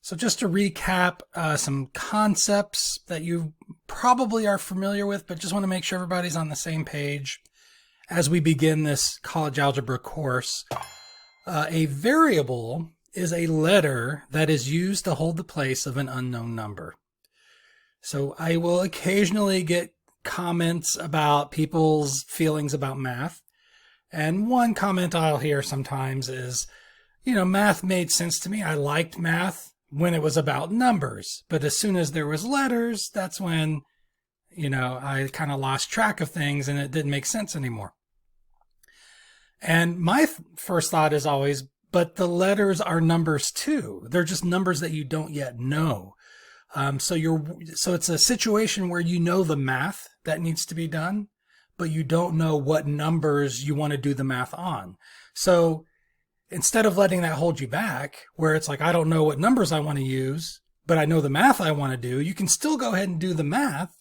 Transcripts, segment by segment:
So just to recap some concepts that you probably are familiar with, but just want to make sure everybody's on the same page as we begin this college algebra course. A variable is a letter that is used to hold the place of an unknown number. So I will occasionally get comments about people's feelings about math. And one comment I'll hear sometimes is, math made sense to me. I liked math when it was about numbers, but as soon as there was letters, that's when, I kind of lost track of things and it didn't make sense anymore. And my first thought is always, but the letters are numbers too. They're just numbers that you don't yet know. So it's a situation where you know the math that needs to be done, but you don't know what numbers you want to do the math on. So instead of letting that hold you back, where it's like, I don't know what numbers I want to use, but I know the math I want to do, you can still go ahead and do the math.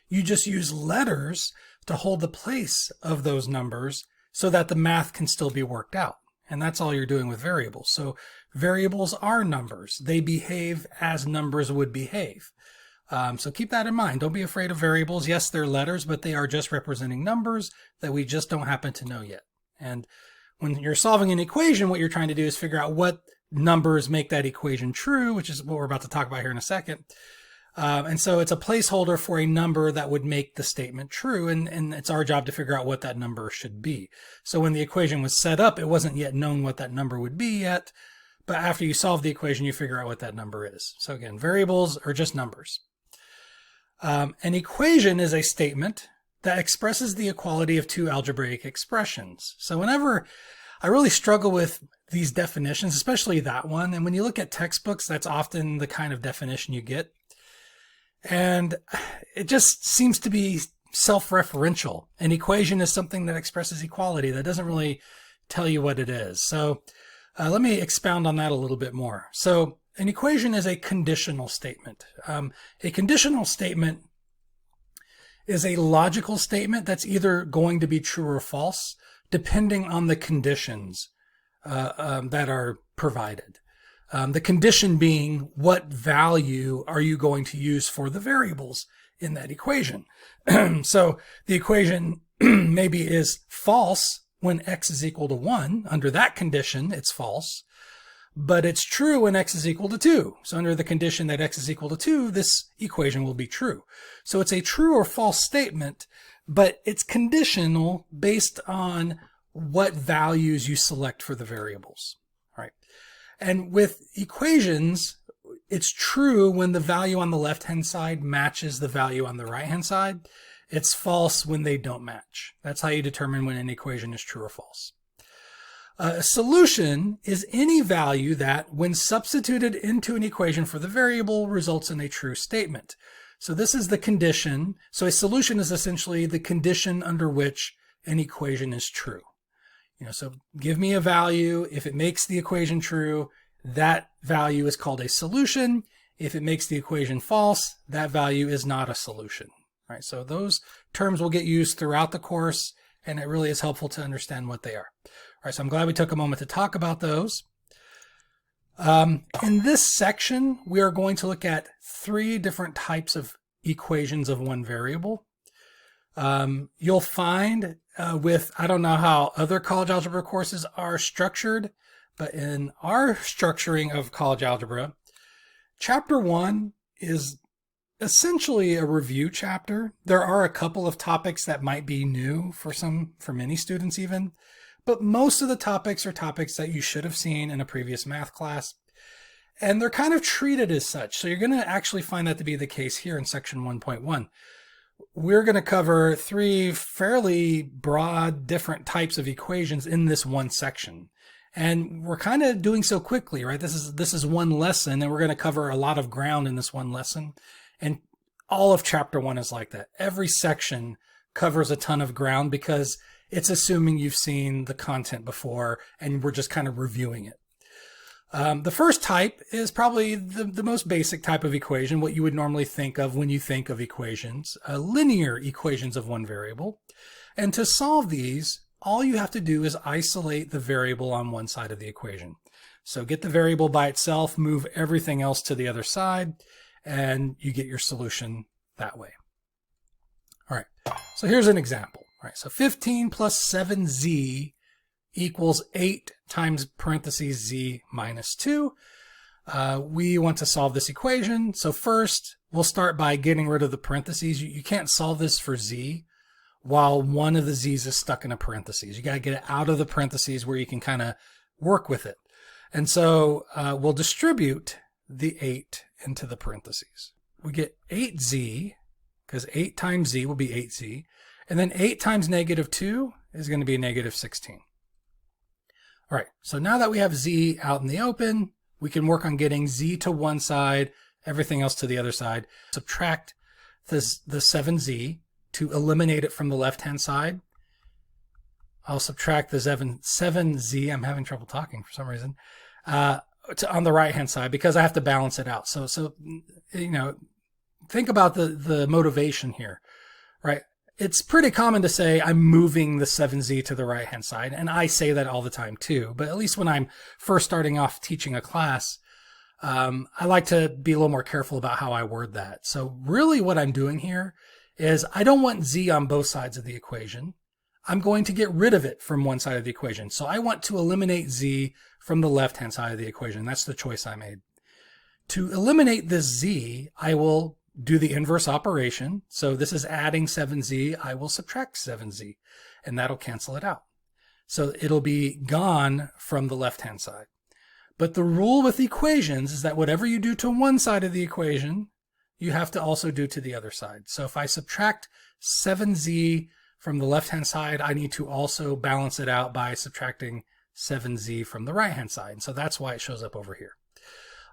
You just use letters to hold the place of those numbers so that the math can still be worked out. And that's all you're doing with variables. So variables are numbers. They behave as numbers would behave. So keep that in mind. Don't be afraid of variables. Yes, they're letters, but they are just representing numbers that we just don't happen to know yet. And when you're solving an equation, what you're trying to do is figure out what numbers make that equation true, which is what we're about to talk about here in a second. And so it's a placeholder for a number that would make the statement true. And it's our job to figure out what that number should be. So when the equation was set up, it wasn't yet known what that number would be yet. But after you solve the equation, you figure out what that number is. So again, variables are just numbers. An equation is a statement that expresses the equality of two algebraic expressions. So whenever I really struggle with these definitions, especially that one, and when you look at textbooks, that's often the kind of definition you get. And it just seems to be self-referential. An equation is something that expresses equality. That doesn't really tell you what it is. So let me expound on that a little bit more. So an equation is a conditional statement. A conditional statement is a logical statement that's either going to be true or false, depending on the conditions that are provided. The condition being, what value are you going to use for the variables in that equation? So the equation maybe is false when x is equal to 1. Under that condition, it's false. But it's true when x is equal to 2. So under the condition that x is equal to 2, this equation will be true. So it's a true or false statement, but it's conditional based on what values you select for the variables. All right. And with equations, it's true when the value on the left-hand side matches the value on the right-hand side. It's false when they don't match. That's how you determine when an equation is true or false. A solution is any value that, when substituted into an equation for the variable, results in a true statement. So this is the condition. So a solution is essentially the condition under which an equation is true. So give me a value. If it makes the equation true, that value is called a solution. If it makes the equation false, that value is not a solution. All right, so those terms will get used throughout the course, and it really is helpful to understand what they are. All right, so I'm glad we took a moment to talk about those. In this section, we are going to look at 3 different types of equations of one variable. You'll find I don't know how other college algebra courses are structured, but in our structuring of college algebra, chapter 1 is essentially a review chapter. There are a couple of topics that might be new for many students even, but most of the topics are topics that you should have seen in a previous math class. And they're kind of treated as such. So you're going to actually find that to be the case here in section 1.1. We're going to cover 3 fairly broad, different types of equations in this one section. And we're kind of doing so quickly, right? This is one lesson, and we're going to cover a lot of ground in this one lesson. And all of chapter 1 is like that. Every section covers a ton of ground because it's assuming you've seen the content before, and we're just kind of reviewing it. The first type is probably the most basic type of equation, what you would normally think of when you think of equations, linear equations of one variable. And to solve these, all you have to do is isolate the variable on one side of the equation. So get the variable by itself, move everything else to the other side, and you get your solution that way. All right, so here's an example. All right, so 15 plus 7z equals 8 times parentheses z minus 2. We want to solve this equation. So first, we'll start by getting rid of the parentheses. You can't solve this for z while one of the z's is stuck in a parentheses. You got to get it out of the parentheses where you can kind of work with it. And so we'll distribute the 8 into the parentheses. We get 8z, because 8 times z will be 8z. And then 8 times negative 2 is going to be negative 16. All right, so now that we have z out in the open, we can work on getting z to one side, everything else to the other side. Subtract the 7z to eliminate it from the left-hand side. I'll subtract the 7z, I'm having trouble talking for some reason, on the right-hand side because I have to balance it out. So you know, think about the motivation here, right? It's pretty common to say I'm moving the 7z to the right-hand side, and I say that all the time too. But at least when I'm first starting off teaching a class, I like to be a little more careful about how I word that. So really what I'm doing here is I don't want z on both sides of the equation. I'm going to get rid of it from one side of the equation. So I want to eliminate z from the left-hand side of the equation. That's the choice I made. To eliminate this z, I will do the inverse operation. So this is adding 7z. I will subtract 7z, and that'll cancel it out. So it'll be gone from the left-hand side. But the rule with equations is that whatever you do to one side of the equation, you have to also do to the other side. So if I subtract 7z from the left-hand side, I need to also balance it out by subtracting 7z from the right-hand side. And so that's why it shows up over here.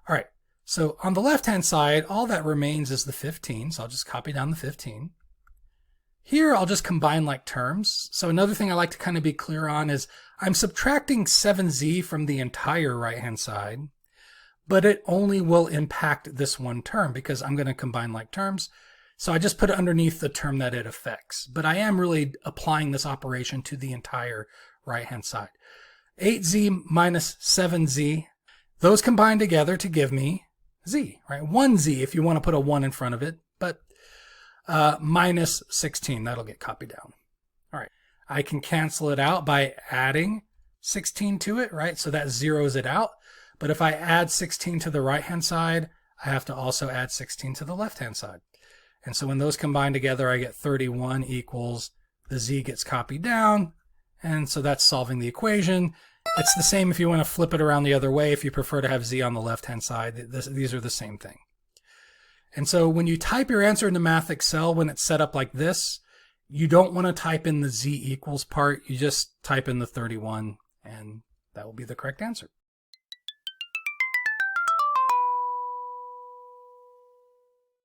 All right. So on the left-hand side, all that remains is the 15. So I'll just copy down the 15. Here, I'll just combine like terms. So another thing I like to kind of be clear on is I'm subtracting 7z from the entire right-hand side, but it only will impact this one term because I'm going to combine like terms. So I just put it underneath the term that it affects. But I am really applying this operation to the entire right-hand side. 8z minus 7z, those combine together to give me z, right? 1z if you want to put a 1 in front of it, but minus 16, that'll get copied down. All right, I can cancel it out by adding 16 to it, right? So that zeroes it out. But if I add 16 to the right-hand side, I have to also add 16 to the left-hand side. And so when those combine together, I get 31 equals the z gets copied down. And so that's solving the equation. It's the same if you want to flip it around the other way. If you prefer to have z on the left-hand side, these are the same thing. And so when you type your answer into Math Excel, when it's set up like this, you don't want to type in the z equals part. You just type in the 31, and that will be the correct answer.